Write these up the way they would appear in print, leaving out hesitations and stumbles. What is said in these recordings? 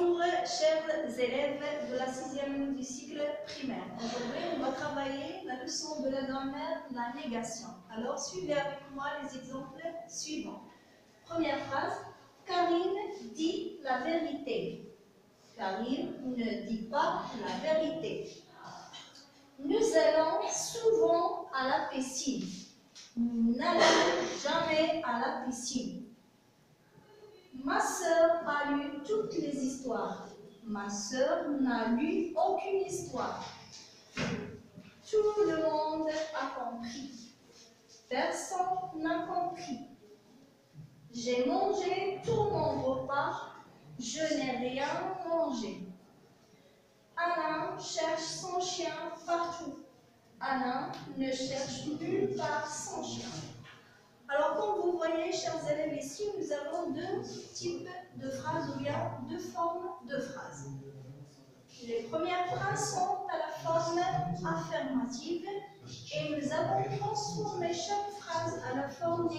Bonjour chers élèves de la 6e du cycle primaire. Aujourd'hui, on va travailler la leçon de la grammaire, la négation. Alors, suivez avec moi les exemples suivants. Première phrase, Karine dit la vérité. Karine ne dit pas la vérité. Nous allons souvent à la piscine. Nous n'allons jamais à la piscine. Ma sœur a lu toutes les histoires. Ma sœur n'a lu aucune histoire. Tout le monde a compris. Personne n'a compris. J'ai mangé tout mon repas. Je n'ai rien mangé. Alain cherche son chien partout. Alain ne cherche nulle part son chien. Alors, comme vous voyez, chers élèves, ici, nous avons deux types de phrases ou bien deux formes de phrases. Les premières phrases sont à la forme affirmative et nous avons transformé chaque phrase à la forme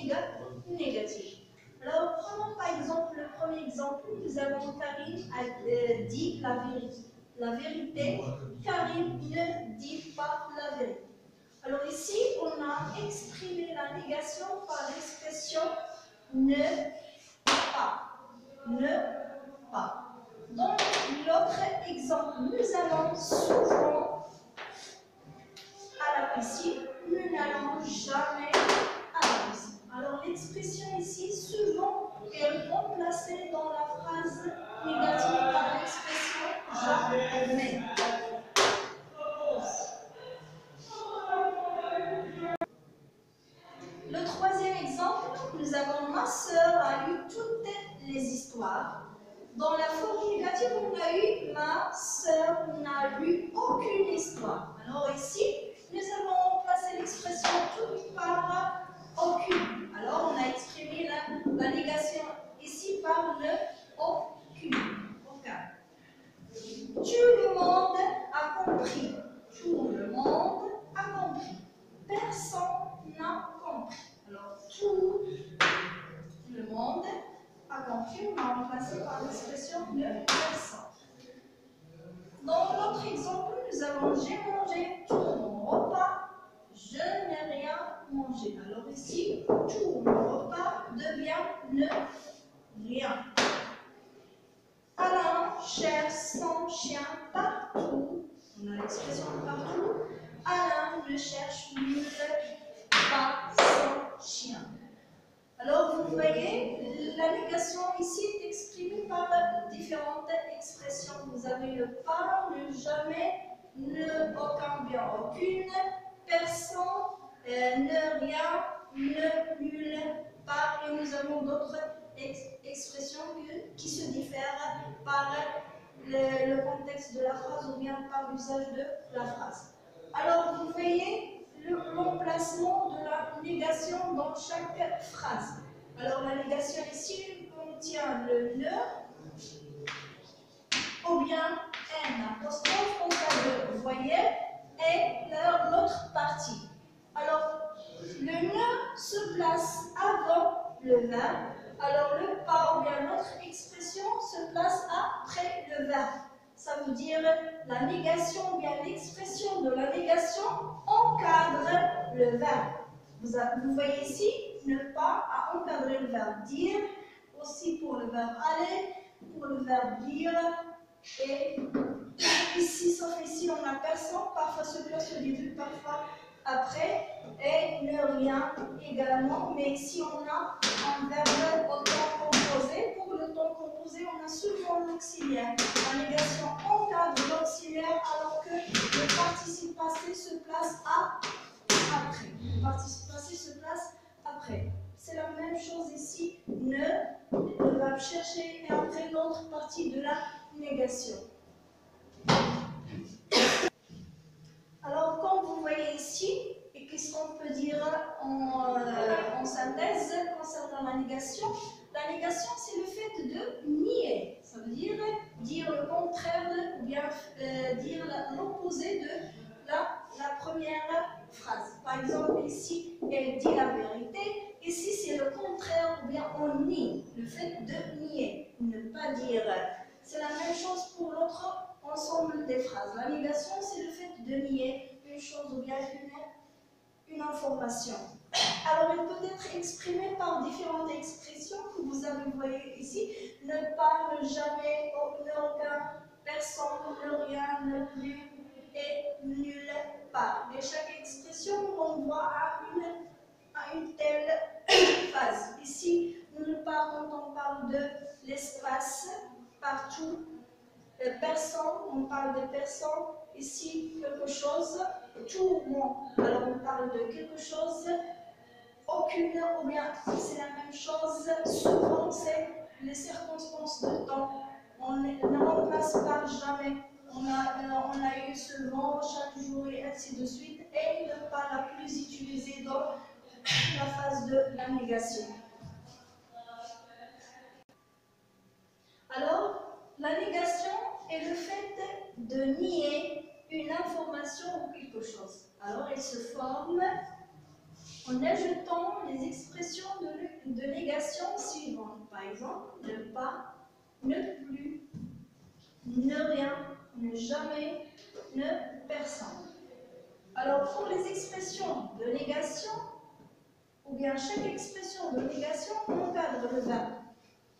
négative. Alors, prenons par exemple le premier exemple. Nous avons Karine dit la vérité. La vérité, Karine ne dit pas la vérité. Alors ici, on a exprimé la négation par l'expression ne pas. Ne pas. Dans l'autre exemple, nous allons souvent à la piscine. Nous n'allons jamais à la piscine. Alors l'expression ici, souvent, est remplacée dans la phrase négative par l'expression jamais. Le troisième exemple, nous avons ma sœur a lu toutes les histoires. Dans la forme négative, on a eu ma sœur n'a lu aucune histoire. Alors ici, nous avons remplacé l'expression toute par aucune. Alors on a exprimé la négation ici par le aucune. Aucun. Tout le monde a compris. Tout le monde a compris. Personne n'a compris. Alors, tout le monde a compris, on a remplacé par l'expression de personne. Dans l'autre exemple, nous avons j'ai mangé tout mon repas, je n'ai rien mangé. Alors ici, tout mon repas devient ne rien. Alain cherche son chien partout. On a l'expression partout. Alain ne cherche nulle pas son chien. Alors, vous voyez, la négation ici est exprimée par différentes expressions. Vous avez le pas, le jamais, ne, aucun, bien aucune, personne, ne, rien, ne, nulle part. Et nous avons d'autres expressions qui se diffèrent par le contexte de la phrase ou bien par l'usage de la phrase. Alors, vous voyez l'emplacement de la négation dans chaque phrase. Alors, la négation ici contient le ne ou bien un apostrophe, comme ça le voyez, et l'autre partie. Alors, le ne se place avant le verbe, alors le pas ou bien l'autre expression se place après le verbe. Ça veut dire la négation ou bien l'expression de la négation encadre le verbe. Vous voyez ici, ne pas à encadrer le verbe dire, aussi pour le verbe aller, pour le verbe dire, et ici, sauf ici, on a personne, parfois se place au début, parfois après, et ne rien également, mais ici on a un verbe au temps composé. Pour le temps composé, on a souvent l'auxiliaire. La négation encadre l'auxiliaire alors que le participe passé se place après. Le participe passé se place après. C'est la même chose ici, ne, le verbe chercher et après l'autre partie de la négation. Alors, comme vous voyez ici, et qu'est-ce qu'on peut dire en synthèse concernant la négation? La négation, c'est le fait de nier. Ça veut dire le contraire, ou bien dire l'opposé de la première phrase. Par exemple, ici, elle dit la vérité. Ici, c'est le contraire, ou bien on nie. Le fait de nier. Ne pas dire C'est la même chose pour l'autre ensemble des phrases. La négation, c'est le fait de nier une chose ou bien une information. Alors, il peut être exprimé par différentes expressions que vous avez voyées ici. Ne pas, ne jamais, ne aucun, personne, ne rien, ne plus et nulle part. Et chaque expression renvoie à une telle phase. Ici, nulle part, quand on parle de l'espace, partout, personne, on parle de personne. Ici, quelque chose, tout le monde. Alors, on parle de quelque chose, aucune, ou bien c'est la même chose. Souvent, c'est les circonstances de temps. On ne remplace pas jamais. On a eu seulement chaque jour et ainsi de suite. Et ne pas la plus utilisée dans la phase de la négation. Alors, la négation est le fait de nier une information ou quelque chose. Alors, elle se forme en ajoutant les expressions de négation suivantes. Par exemple, ne pas, ne plus, ne rien, ne jamais, ne personne. Alors, pour les expressions de négation, ou bien chaque expression de négation encadre le verbe.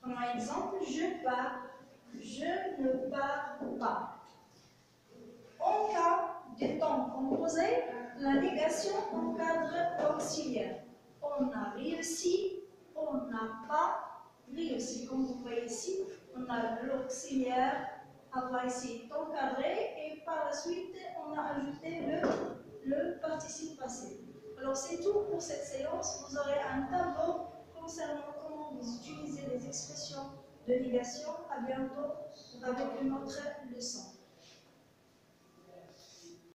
Par exemple, je pars, je ne pars pas. En cas de temps composé, la négation encadre l'auxiliaire. On a réussi, on n'a pas réussi. Comme vous voyez ici, on a l'auxiliaire avoir ici encadré et par la suite, on a ajouté le participe passé. Alors c'est tout pour cette séance. Vous aurez un tableau concernant comment vous utilisez les expressions de négation. À bientôt avec une autre leçon.